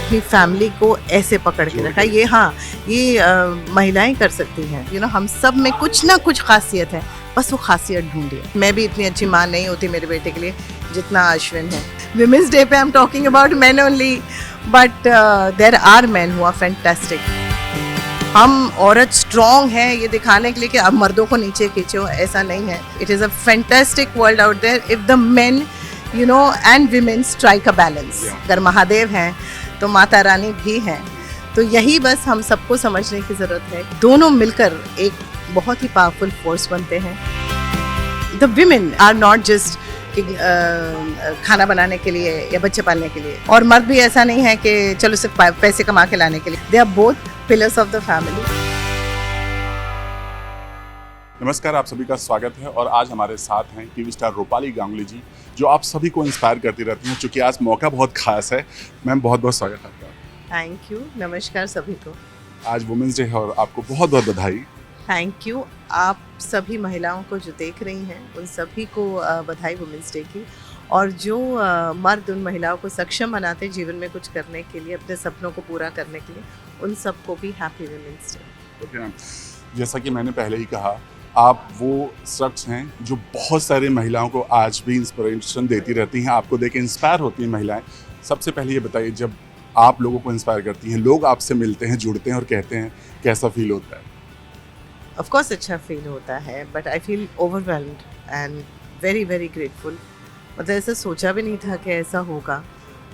अपनी फैमिली को ऐसे पकड़ के रखा। ये हाँ, ये महिलाएं कर सकती हैं। हम सब में कुछ ना कुछ खासियत है, बस वो खासियत ढूंढिए। मैं भी इतनी अच्छी माँ नहीं होती मेरे बेटे के लिए जितना अश्विन है। विमेंस डे पे I am talking about men only, but there are men who are fantastic. हम औरत स्ट्रॉन्ग है ये दिखाने के लिए कि अब मर्दों को नीचे खींचो, ऐसा नहीं है। It is a fantastic world out there if the men and women strike a balance. अगर महादेव हैं तो माता रानी भी हैं। तो यही बस हम सबको समझने की ज़रूरत है। दोनों मिलकर एक बहुत ही पावरफुल फोर्स बनते हैं। The women are not just खाना बनाने के लिए या बच्चे पालने के लिए, और मर्द भी ऐसा नहीं है कि चलो सिर्फ पैसे कमा के लाने के लिए। They are both pillars of the family. नमस्कार, आप सभी का स्वागत है। और आज हमारे साथ हैं टीवी स्टार रूपाली गांगुली जी, जो आप सभी को इंस्पायर करती रहती हैं। चूँकि आज मौका बहुत खास है, मैम बहुत बहुत स्वागत है आपका। थैंक यू, नमस्कार सभी को। आज वुमेंस डे है और आपको बहुत बहुत बधाई। Thank you. आप सभी महिलाओं को जो देख रही हैं उन सभी को बधाई वुमेंस डे की। और जो मर्द उन महिलाओं को सक्षम बनाते जीवन में कुछ करने के लिए, अपने सपनों को पूरा करने के लिए, उन सबको भी happy women's day. Okay ma'am, जैसा कि मैंने पहले ही कहा, आप वो शख्स हैं जो बहुत सारी महिलाओं को आज भी इंस्पिरेशन देती रहती हैं। आपको देख के इंस्पायर होती हैं महिलाएं। सबसे पहले ये बताइए, जब आप लोगों को इंस्पायर करती हैं, लोग आपसे मिलते हैं, जुड़ते हैं और कहते हैं, कैसा फील होता है? ऑफ कोर्स अच्छा फील होता है, but I feel overwhelmed and very very grateful. मतलब ऐसा सोचा भी नहीं था कि ऐसा होगा।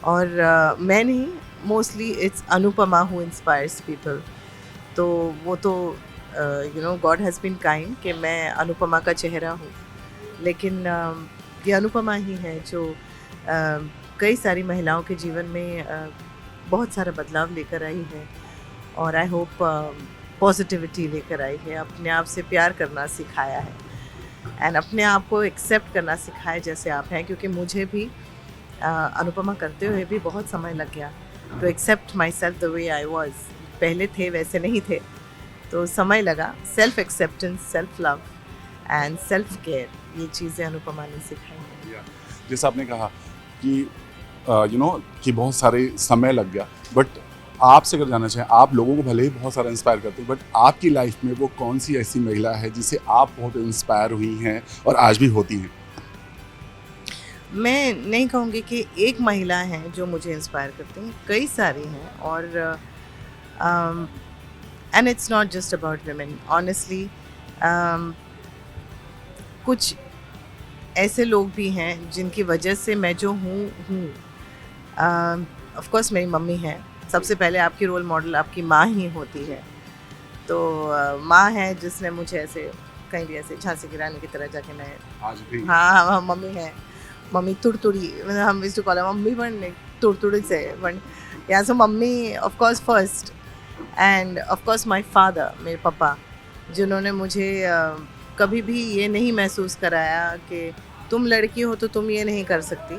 और मैं नहीं, mostly it's Anupama who inspires people. तो वो तो गॉड हैज़ बीन काइंड कि मैं अनुपमा का चेहरा हूँ। लेकिन ये अनुपमा ही है जो कई सारी महिलाओं के जीवन में बहुत सारा बदलाव लेकर आई है। और आई होप पॉजिटिविटी लेकर आई है। अपने आप से प्यार करना सिखाया है एंड अपने आप को एक्सेप्ट करना सिखाया जैसे आप हैं। क्योंकि मुझे भी अनुपमा करते हुए भी बहुत समय लग गया to accept myself the way I was. पहले थे वैसे नहीं थे, तो समय लगा। Self acceptance, self love and self care, ये चीज़ें अनुपमा ने सिखाई हैं। जैसा आपने कहा कि कि बहुत सारे समय लग गया, बट आपसे अगर जानना चाहें, आप लोगों को भले ही बहुत सारा इंस्पायर करते हैं, बट आपकी लाइफ में वो कौन सी ऐसी महिला है जिसे आप बहुत इंस्पायर हुई हैं और आज भी होती हैं? मैं नहीं कहूँगी कि एक महिला है जो मुझे इंस्पायर करती हैं, कई सारी हैं। और and it's not just about women, honestly. कुछ ऐसे लोग भी हैं जिनकी वजह से मैं जो हूँ। ऑफ कोर्स मेरी मम्मी है। सबसे पहले आपकी रोल मॉडल आपकी माँ ही होती है। तो माँ है जिसने मुझे ऐसे कहीं भी ऐसे झांसी की रानी की तरह जाके मैं आज भी? हाँ, मम्मी है। मम्मी तुड़तुड़ी, हम इसको कॉल मम्मी बन तुड़तुड़ी से बन। या so mummy of course first, end of course my father, मेरे पापा, जिन्होंने मुझे कभी भी ये नहीं महसूस कराया कि तुम लड़की हो तो तुम ये नहीं कर सकती,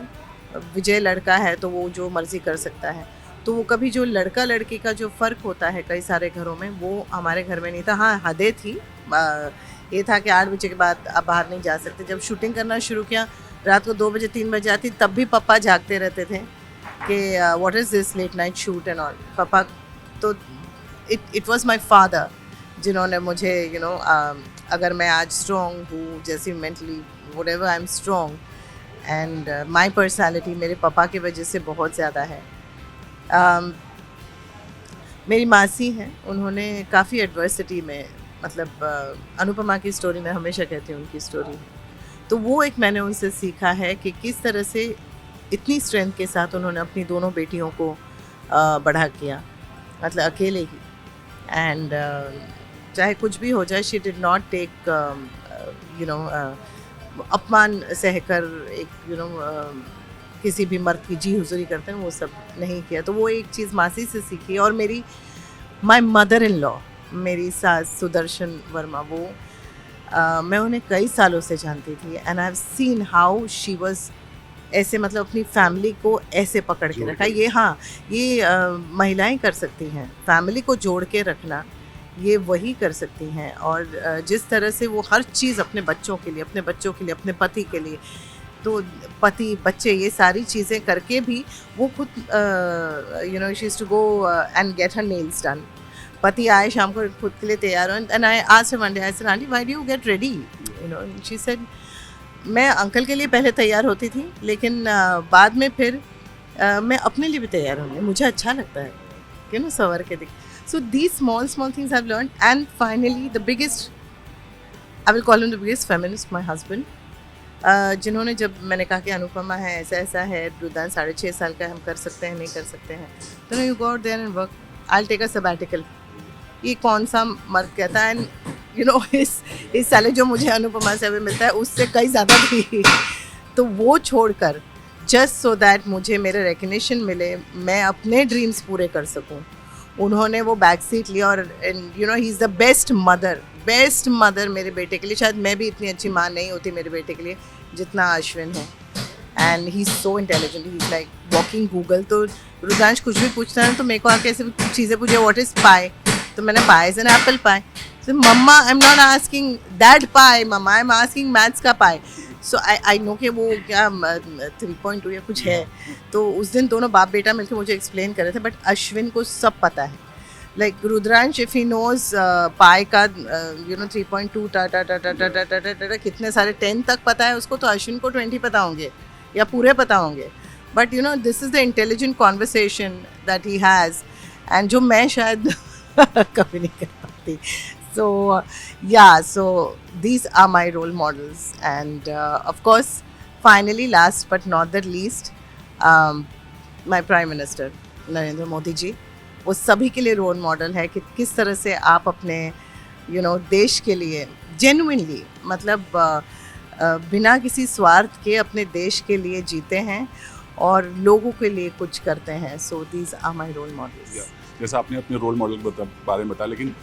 विजय लड़का है तो वो जो मर्ज़ी कर सकता है। तो वो कभी जो लड़का लड़की का जो फ़र्क होता है कई सारे घरों में, वो हमारे घर में नहीं था। हाँ, हदें थी। ये था कि 8 बजे के बाद आप बाहर नहीं जा सकते। जब शूटिंग करना शुरू किया, रात को 2 बजे 3 बजे आती, तब भी पापा जागते रहते थे कि what is this late night shoot and all. पापा तो इट वाज माय फादर जिन्होंने मुझे अगर मैं आज स्ट्रॉन्ग हूँ, जैसे mentally whatever I am strong, and my personality मेरे पापा की वजह से बहुत ज़्यादा है। मेरी मासी हैं, उन्होंने काफ़ी एडवर्सिटी में, मतलब अनुपमा की स्टोरी में हमेशा कहती हूँ उनकी स्टोरी। तो वो एक मैंने उनसे सीखा है कि किस तरह से इतनी स्ट्रेंथ के साथ उन्होंने अपनी दोनों बेटियों को बड़ा किया, मतलब अकेले ही। एंड चाहे कुछ भी हो जाए, शी डिड नॉट टेक अपमान सहकर एक किसी भी मर्द की जी हुजूरी करते हैं, वो सब नहीं किया। तो वो एक चीज़ मासी से सीखी। और मेरी माय मदर इन लॉ, मेरी सास सुदर्शन वर्मा, वो मैं उन्हें कई सालों से जानती थी and I have seen how she was ऐसे, मतलब अपनी फैमिली को ऐसे पकड़ के रखा। ये हाँ, ये महिलाएं कर सकती हैं। फैमिली को जोड़ के रखना ये वही कर सकती हैं। और जिस तरह से वो हर चीज़ अपने बच्चों के लिए, अपने बच्चों के लिए, अपने पति के लिए तो पति बच्चे ये सारी चीज़ें करके भी वो खुद you know she is to go and get her nails done. पति आए शाम को खुद के लिए तैयार हो, and I asked her one day, I said aunty why do you get ready, you know. She said मैं अंकल के लिए पहले तैयार होती थी, लेकिन बाद में फिर मैं अपने लिए भी तैयार होंगी, मुझे अच्छा लगता है, यू नो, सवर के दिख. So these small things I have learned. And finally the biggest, I will call him the biggest feminist, my husband, जिन्होंने, जब मैंने कहा कि अनुपमा है, ऐसा ऐसा है, रुद्रान 6.5 साल का, हम कर सकते हैं नहीं कर सकते हैं, तो you go out there and work, I will take a sabbatical. ये कौन सा मर्द कहता है? एंड यू नो इस साल जो मुझे अनुपमा से अभी मिलता है उससे कई ज़्यादा थी. तो वो छोड़कर जस्ट सो दैट मुझे मेरे रिकग्निशन मिले, मैं अपने ड्रीम्स पूरे कर सकूं, उन्होंने वो बैक सीट लिया. और you know he is the best mother मेरे बेटे के लिए. शायद मैं भी इतनी अच्छी माँ नहीं होती मेरे बेटे के लिए जितना अश्विन है. And he is so intelligent, he is like walking Google. तो रुद्रांश कुछ भी पूछता है तो मेरे को आके ऐसे चीज़ें पूछे, व्हाट इज़ पाई, तो मैंने pie is an apple pie. So, mama I am not asking that pie, mama I am asking maths का पाई. सो आई नो कि वो क्या 3.2 या कुछ है. तो उस दिन दोनों बाप बेटा मिलकर मुझे एक्सप्लेन कर रहे थे, बट अश्विन को सब पता है. Like Rudransh, if he knows pie का यू नो 3.2 टा कितने सारे 10 तक पता है उसको, तो अश्विन को 20 पता होंगे या पूरे पता होंगे. But you know this is the intelligent conversation that he has, and जो मैं शायद कभी नहीं कर पाती. So yeah, so these are my role models, and of course, finally, last but not the least, my Prime Minister Narendra Modi ji, वो सभी के लिए रोल मॉडल है कि किस तरह से आप अपने यू नो देश के लिए जेन्युइनली, मतलब बिना किसी स्वार्थ के अपने देश के लिए जीते हैं और लोगों के लिए कुछ करते हैं. So these are my role models. जैसा आपने अपने रोल मॉडल बारे में बताया, लेकिन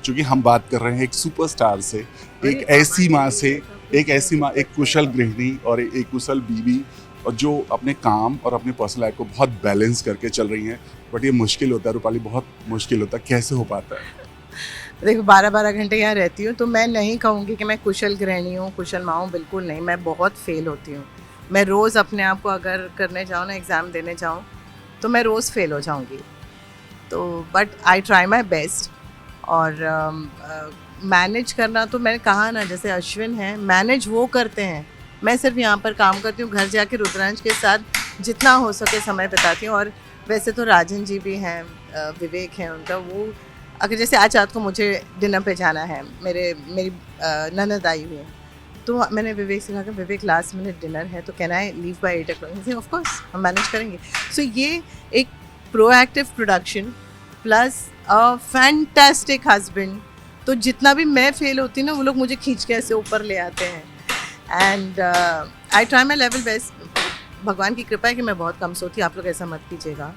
चूँकि हम बात कर रहे हैं एक सुपरस्टार से, एक ऐसी माँ से, एक कुशल गृहिणी और एक कुशल बीवी, और जो अपने काम और अपने पर्सनल लाइफ को बहुत बैलेंस करके चल रही हैं. बट ये मुश्किल होता है रूपाली, बहुत मुश्किल होता है. कैसे हो पाता है? देखो 12-12 घंटे यहाँ रहती हूँ, तो मैं नहीं कहूँगी कि मैं कुशल गृहिणी हूँ, कुशल माँ हूँ, बिल्कुल नहीं. मैं बहुत फेल होती हूँ. मैं रोज़ अपने आप को अगर करने जाऊँ ना, एग्ज़ाम देने जाऊँ, तो मैं रोज़ फेल हो जाऊँगी. तो but I try my best. और मैनेज करना तो मैंने कहा ना, जैसे अश्विन है, मैनेज वो करते हैं, मैं सिर्फ यहाँ पर काम करती हूँ. घर जाके रुद्रांश के साथ जितना हो सके समय बिताती हूँ. और वैसे तो राजन जी भी हैं, विवेक हैं उनका, वो अगर जैसे आज रात को मुझे डिनर पे जाना है, मेरी ननद आई हुई है, तो मैंने विवेक से कहा कि विवेक लास्ट मिनट डिनर है, तो can I leave by 8 o'clock? Of course, हम मैनेज करेंगे. सो ये एक proactive production plus a fantastic husband. तो जितना भी मैं फेल होती ना, वो लोग मुझे खींच के ऐसे ऊपर ले आते हैं. And I try my level best. भगवान की कृपा है कि मैं बहुत कम सोती हूँ. आप लोग ऐसा मत कीजिएगा,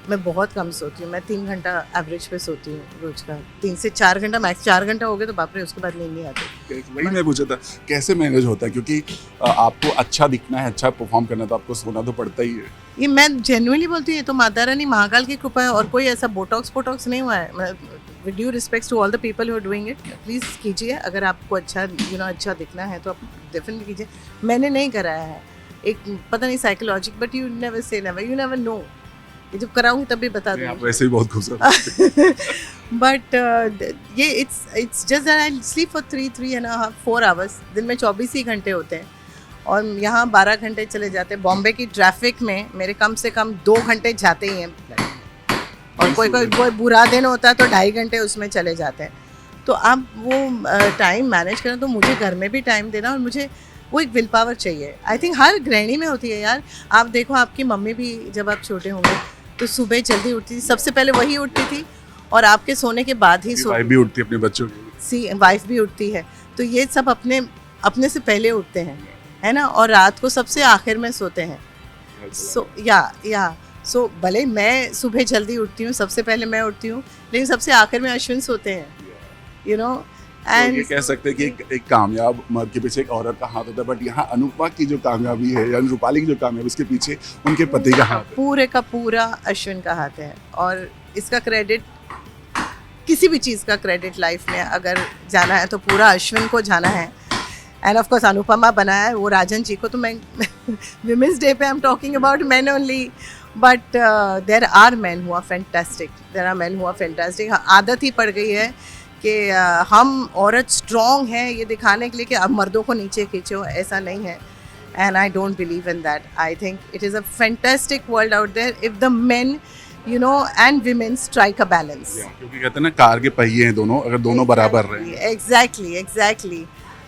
मैं बहुत कम सोती हूँ. मैं 3 घंटा एवरेज पे सोती हूँ रोज का. 3 से 4 घंटा, मैक्स 4 घंटा हो गए तो बाप रे, उसके बाद नींद नहीं आती. वही मैं पूछा था, कैसे मैनेज होता है? क्योंकि आपको अच्छा दिखना है, अच्छा परफॉर्म करना है, तो आपको सोना तो पड़ता ही है. ये मैं जेन्युइनली बोलती हूँ, ये तो माता रानी महाकाल की कृपा है, और कोई ऐसा बोटॉक्स नहीं हुआ है. With due respect to all the people who are doing it, please कीजिए. अगर आपको अच्छा यू नो अच्छा दिखना है तो आप डेफिनेटली कीजिए. मैंने नहीं कराया है, एक पता नहीं psychologic, but you never say never, you never know. ये जब कराऊंगी तब भी बता दूंगी. आप वैसे ही बहुत खूबसूरत. बट ये it's just that I sleep for 3.5 4 hours. दिन में 24 ही घंटे होते हैं, और यहाँ 12 घंटे चले जाते हैं. बॉम्बे की ट्रैफिक में मेरे कम से कम 2 घंटे जाते ही हैं, और कोई बुरा दिन होता है तो 2.5 घंटे उसमें चले जाते हैं. तो आप वो टाइम मैनेज करना, तो मुझे घर में भी टाइम देना, और मुझे वो एक विल पावर चाहिए. आई थिंक हर गृहिणी में होती है यार. आप देखो, आपकी मम्मी भी जब आप छोटे होंगे तो सुबह जल्दी उठती थी, सबसे पहले वही उठती थी, और आपके सोने के बाद ही वाइफ भी उठती है अपने बच्चों की. वाइफ भी उठती है. तो ये सब अपने से पहले उठते हैं, है ना, और रात को सबसे आखिर में सोते हैं. सो भले मैं सुबह जल्दी उठती हूँ, सबसे पहले मैं उठती हूँ, लेकिन सबसे आखिर में अश्विन सोते हैं, यू नो. एंड ये कह सकते हैं कि एक कामयाब मर्द के पीछे एक औरत का हाथ होता है, बट यहाँ अनुपमा की जो कामयाबी है, या रूपाली की जो कामयाबी, उसके पीछे उनके पति का हाथ है. पूरे का पूरा अश्विन का हाथ है. और इसका क्रेडिट, किसी भी चीज़ का क्रेडिट लाइफ में अगर जाना है तो पूरा अश्विन को जाना है. एंड ऑफ कोर्स अनुपमा बनाया है वो राजन जी को, तो मैं विमेंस डे पे I am talking about man only, but there are man who are fantastic, there are man who are fantastic. आदत ही पड़ गई है कि हम औरत स्ट्रॉन्ग हैं ये दिखाने के लिए कि अब मर्दों को नीचे खींचो, ऐसा नहीं है. And I don't believe in that. I think it is a fantastic world out there if the men, you know, and women strike a balance. क्योंकि कहते हैं ना कार के पहिए हैं दोनों, अगर दोनों बराबर रहे. Exactly.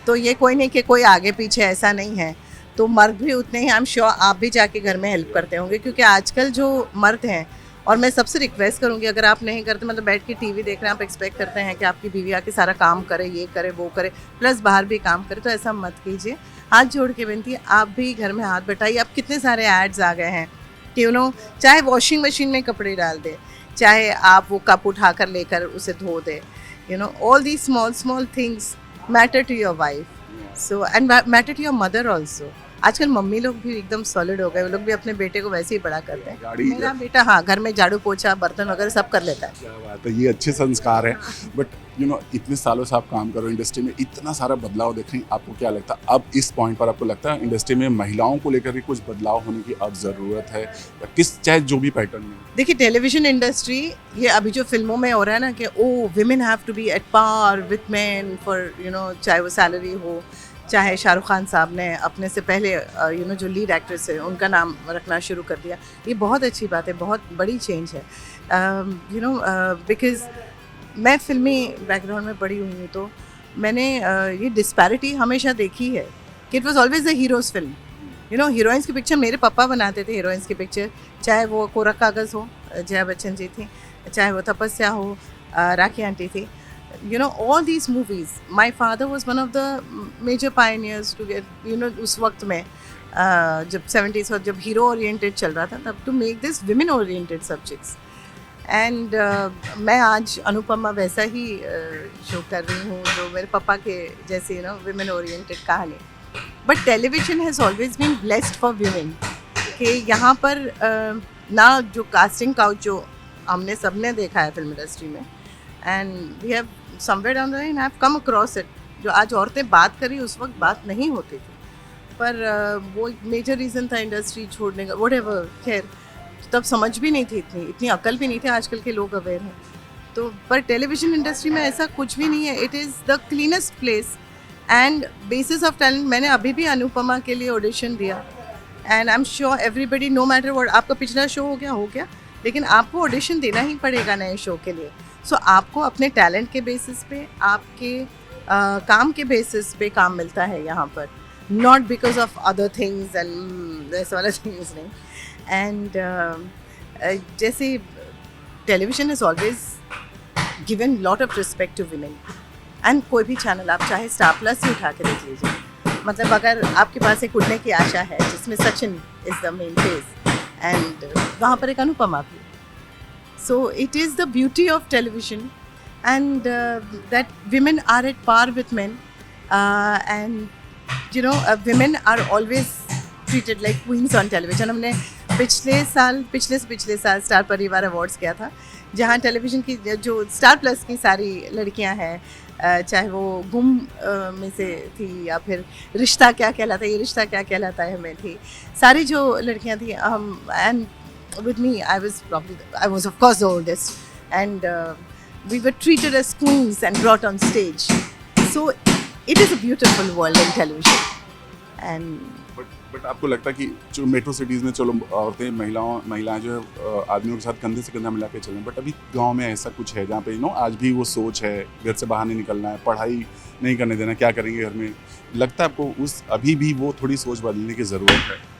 तो ये कोई नहीं कि कोई आगे पीछे, ऐसा नहीं है. तो मर्द भी उतने ही, आई एम श्योर आप भी जाके घर में हेल्प करते होंगे, क्योंकि आजकल जो मर्द हैं, और मैं सबसे रिक्वेस्ट करूँगी अगर आप नहीं करते, मतलब बैठ के टीवी देख रहे हैं, आप एक्सपेक्ट करते हैं कि आपकी बीवी आके सारा काम करे, ये करे वो करे, प्लस बाहर भी काम करे, तो ऐसा मत कीजिए. हाथ जोड़ के विनती है, आप भी घर में हाथ बटाइए. अब कितने सारे एड्स आ गए हैं कि चाहे वॉशिंग मशीन में कपड़े डाल दे, चाहे आप वो कप उठा कर लेकर उसे धो दे, all the small things matter to your wife, so and matter to your mother also. आजकल मम्मी लोग भी एकदम सॉलिड हो गए, वो लोग भी अपने बेटे को वैसे ही बड़ा करते हैं. मेरा बेटा हाँ घर में झाड़ू पोछा बर्तन वगैरह सब कर लेता है. क्या बात है, ये अच्छे संस्कार है. बट इतने सालों से आप काम कर रहे हो इंडस्ट्री में, इतना सारा बदलाव देख रहे हैं, आपको क्या लगता है अब इस पॉइंट पर आपको लगता है इंडस्ट्री में महिलाओं को लेकर भी कुछ बदलाव होने की अब ज़रूरत है, या किस चाहे जो भी पैटर्न में? देखिए टेलीविजन इंडस्ट्री, ये अभी जो फिल्मों में हो रहा है ना कि women have to be at par with man for चाहे वो सैलरी हो, चाहे शाहरुख खान साहब ने अपने से पहले जो लीड एक्ट्रेस है उनका नाम रखना शुरू कर दिया. ये बहुत अच्छी बात है, बहुत बड़ी चेंज है. बिकॉज मैं फिल्मी बैकग्राउंड में पढ़ी हुई हूँ, तो मैंने ये डिस्पैरिटी हमेशा देखी है कि it was always the heroes film. Heroines की पिक्चर मेरे पापा बनाते थे, हीरोइंस की पिक्चर, चाहे वो कोरा कागज़ हो, जया बच्चन जी थी, चाहे वो तपस्या हो, राखी आंटी थी. all these movies, my father was one of the major pioneers to get, उस वक्त में जब 70s और जब हीरो ओरिएंटेड चल रहा था, तब to make this women oriented subjects. And मैं आज अनुपमा वैसा ही शो कर रही हूँ जो मेरे पापा के जैसे विमेन ओरिएंटेड कहानी. But television has always been blessed for women कि यहाँ पर ना जो कास्टिंग काउच जो हमने सबने देखा है फिल्म इंडस्ट्री में, and we have somewhere down the line have come across it, जो आज औरतें बात करी उस वक्त बात नहीं होती थी, पर वो मेजर रीज़न था इंडस्ट्री छोड़ने का, वट एवर. खैर तब समझ भी नहीं थी, इतनी अकल भी नहीं थी, आजकल के लोग अवेयर हैं. तो पर टेलीविजन इंडस्ट्री में ऐसा कुछ भी नहीं है. It is the cleanest place and basis of talent. मैंने अभी भी अनुपमा के लिए ऑडिशन दिया, and I am sure everybody, no matter what, आपका पिछला शो हो गया, लेकिन आपको ऑडिशन देना ही पड़ेगा नए शो के लिए. सो आपको अपने टैलेंट के बेसिस पे, आपके काम के बेसिस पे काम मिलता है यहाँ पर, not because of other things and ऐसे वाला थिंग्स नहीं. एंड जैसे television is always given lot of respect to women, and कोई भी चैनल आप चाहे स्टार प्लस ही उठा के देख लीजिए, मतलब अगर आपके पास एक उड़ने की आशा है जिसमें Sachin is the main face, and वहाँ पर एक अनुपमा भी. So it is the beauty of television, and that women are at par with men, and women are always treated like queens on television. हमने पिछले साल स्टार परिवार अवार्ड्स किया था, जहाँ टेलीविजन की जो स्टार प्लस की सारी लड़कियाँ हैं, चाहे वो गुम में से थी या फिर रिश्ता क्या कहलाता है में थी, सारी जो लड़कियाँ थी, and with me, I was of course the oldest, and we were treated as queens and brought on stage. So it is a beautiful world in television. And but आपको लगता है कि जो मेट्रो सिटीज़ में चलो औरतें महिलाएं जो है आदमियों के साथ कंधे से कंधा मिला के चल रही हैं, बट अभी गांव में ऐसा कुछ है जहाँ पे आज भी वो सोच है, घर से बाहर नहीं निकलना है, पढ़ाई नहीं करने देना, क्या करेंगे घर में? लगता है आपको अभी भी वो थोड़ी सोच बदलने की ज़रूरत है?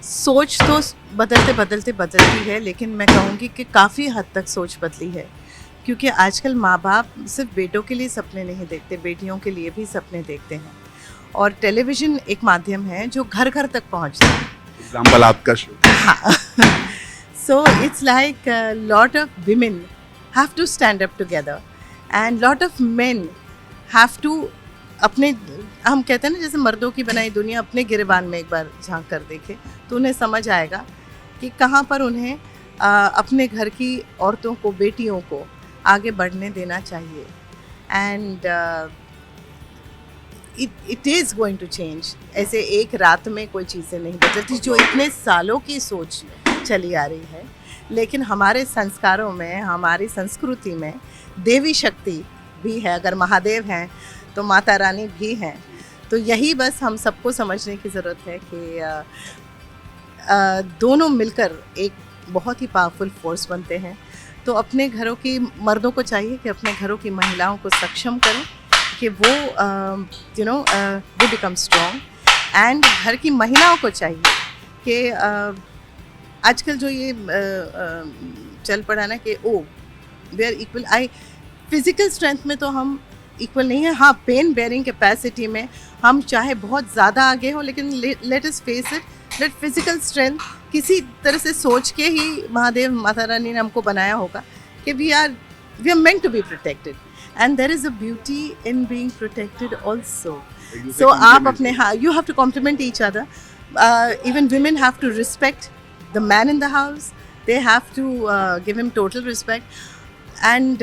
सोच तो बदलती है, लेकिन मैं कहूँगी कि काफ़ी हद तक सोच बदली है, क्योंकि आजकल माँ बाप सिर्फ बेटों के लिए सपने नहीं देखते, बेटियों के लिए भी सपने देखते हैं, और टेलीविज़न एक माध्यम है जो घर घर तक पहुँचता है. एग्जाम्पल आपका शो. हाँ. So it's like lot of women have to stand up together, and lot of men have to अपने, हम कहते हैं ना जैसे मर्दों की बनाई दुनिया, अपने गिरेबान में एक बार झांक कर देखे तो उन्हें समझ आएगा कि कहाँ पर उन्हें अपने घर की औरतों को, बेटियों को आगे बढ़ने देना चाहिए. And it is going to change. ऐसे एक रात में कोई चीज़ें नहीं बदलती, जो इतने सालों की सोच चली आ रही है। लेकिन हमारे संस्कारों में, हमारी संस्कृति में देवी शक्ति भी है। अगर महादेव हैं तो माता रानी भी हैं। तो यही बस हम सबको समझने की ज़रूरत है कि दोनों मिलकर एक बहुत ही पावरफुल फोर्स बनते हैं। तो अपने घरों की मर्दों को चाहिए कि अपने घरों की महिलाओं को सक्षम करें कि वो वो बिकम स्ट्रॉन्ग। एंड घर की महिलाओं को चाहिए कि आजकल जो ये चल पड़ा ना कि we are equal. Physical strength में तो हम इक्वल नहीं है। हाँ, पेन बेयरिंग कैपेसिटी में हम चाहे बहुत ज़्यादा आगे हो, लेकिन let us face it that physical strength किसी तरह से सोच के ही महादेव माता रानी ने हमको बनाया होगा कि we are meant to be protected, and there is a beauty in being protected also. So आप अपने, हाँ, you have to compliment each other. Even women have to respect the man in the house. They have to give him total respect. And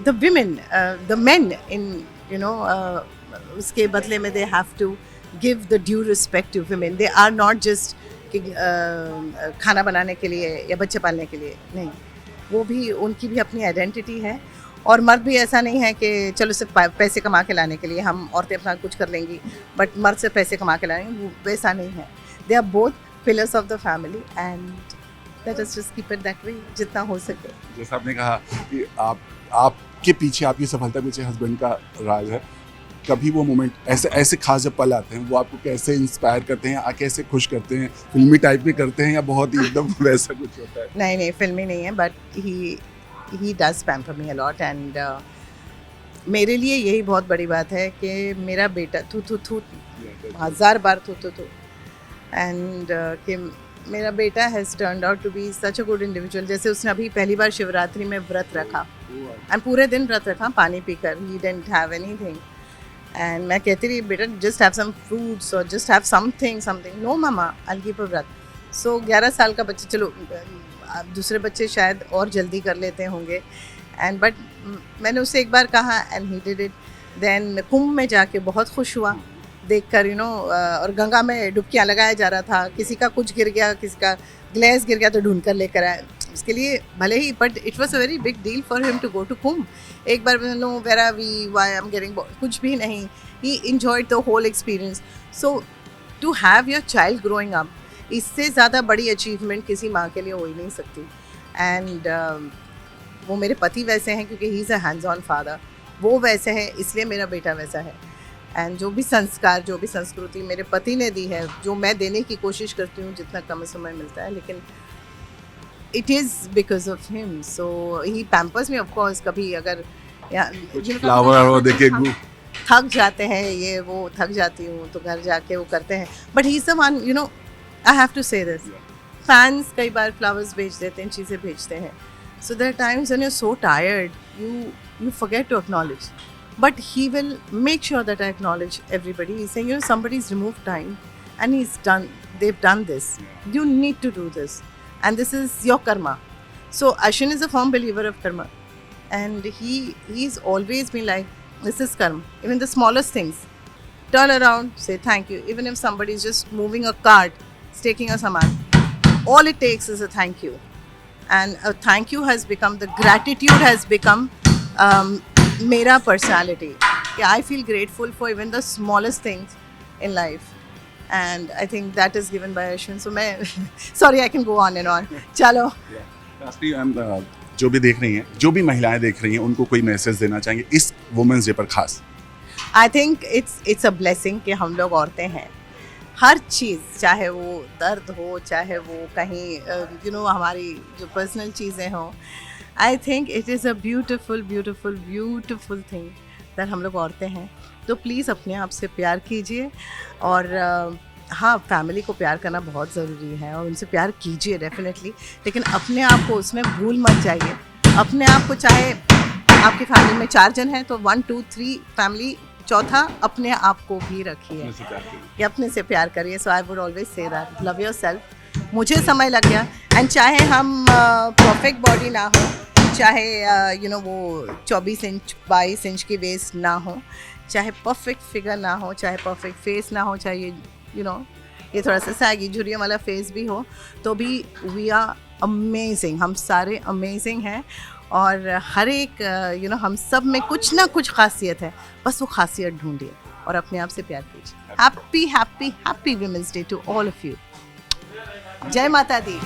the women, the men in, उसके बदले में they have to give the due respect to women. They are not just कि खाना बनाने के लिए या बच्चे पालने के लिए नहीं, वो भी, उनकी भी अपनी आइडेंटिटी है। और मर्द भी ऐसा नहीं है कि चलो सिर्फ पैसे कमा के लाने के लिए हम औरतें अपना कुछ कर लेंगी, बट मर्द से पैसे कमा के लाएंगे, वो वैसा नहीं है। They are both pillars of the family and let us just keep it that way जितना हो सके। जैसा आपने कहा कि आपके पीछे, आपकी सफलता पीछे हस्बैंड का राज है। कभी वो मोमेंट ऐसे खास जब पल आते हैं, वो आपको कैसे इंस्पायर करते हैं, कैसे खुश करते हैं? फिल्मी टाइप में करते हैं या बहुत ही एकदम वैसा कुछ होता है? नहीं, फिल्मी नहीं है, but he does pamper me a lot. And मेरे लिए यही बहुत बड़ी बात है कि मेरा बेटा थू 1000 बार थू एंड कि मेरा बेटा has turned out to be such a good individual. जैसे उसने अभी पहली बार शिवरात्रि में व्रत रखा एंड पूरे दिन व्रत रखा पानी पीकर। He didn't have anything and मैं कहती रही, बेटा जस्ट हैव सम फ्रूट्स और just have something. No mama, I will keep a व्रत। सो 11 साल का बच्चा, चलो दूसरे बच्चे शायद और जल्दी कर लेते होंगे, एंड बट मैंने उससे एक बार कहा and he did it. Then Kumbh में जाके बहुत खुश हुआ देखकर, और गंगा में डुबकियाँ लगाया जा रहा था। किसी का कुछ गिर गया, किसी का ग्लेस गिर गया तो ढूंढ कर लेकर आए। उसके लिए भले ही, but it was a very big deal for him to go to Kumbh. एक बार no where are we, why I am getting, कुछ भी नहीं। He enjoyed the whole experience. So to have your child growing up, इससे ज़्यादा बड़ी achievement किसी माँ के लिए हो ही नहीं सकती। एंड वो मेरे पति वैसे हैं क्योंकि he is a hands on father. वो वैसे हैं इसलिए मेरा बेटा वैसा है। एंड जो भी संस्कार, जो भी संस्कृति मेरे पति ने दी है, जो मैं देने की कोशिश करती हूँ जितना कम समय मिलता है, लेकिन it is because of him. So he Pampers में, ऑफ कोर्स। कभी अगर फ्लावर वो देखे थक जाते हैं, ये वो थक जाती हूँ तो घर जाके वो करते हैं, but he is the one, I have to say this. Fans कई बार फ्लावर्स भेज देते हैं, चीज़ें भेजते हैं। So there times when you are so tired, you forget to acknowledge, but he will make sure that I acknowledge everybody. He's saying, somebody's removed time and they've done this. You need to do this, and this is your karma. So Ashwin is a firm believer of karma, and he's always been like, this is karma. Even the smallest things, turn around, say thank you. Even if somebody is just moving a cart, taking a saman, all it takes is a thank you. And a thank you has become, the gratitude has become mera personality. I feel grateful for even the smallest things in life, and I think that is given by Ashwin. So sorry, I can go on and on. Chalo. जो भी देख रही हैं, जो भी महिलाएं देख रही हैं, उनको कोई मैसेज देना चाहेंगे इस वुमेन्स डे पर खास? I think it's a blessing कि हम लोग औरतें हैं। हर चीज़, चाहे वो दर्द हो, चाहे वो कहीं हमारी जो पर्सनल चीज़ें हों, I think it is a beautiful beautiful beautiful thing that हम लोग औरतें हैं। तो प्लीज़ अपने आप से प्यार कीजिए, और हाँ, फैमिली को प्यार करना बहुत ज़रूरी है और उनसे प्यार कीजिए डेफिनेटली, लेकिन अपने आप को उसमें भूल मत जाइए। अपने आप को, चाहे आपकी फैमिली में 4 जन हैं तो 1 2 3 फैमिली, चौथा अपने आप को भी रखिए कि अपने से प्यार करिए। So I would always say that, love yourself. मुझे समय लग गया, एंड चाहे हम परफेक्ट बॉडी ना हो, चाहे वो 24 इंच 22 इंच की वेस्ट ना हो, चाहे परफेक्ट फिगर ना हो, चाहे परफेक्ट फेस ना हो, चाहे ये थोड़ा सा सैगी झुर्रियों वाला फेस भी हो, तो भी वी आर अमेजिंग, हम सारे अमेजिंग हैं। और हर एक हम सब में कुछ ना कुछ खासियत है, बस वो खासियत ढूंढिए और अपने आप से प्यार कीजिए। Happy happy happy women's day to all of you. जय माता दी।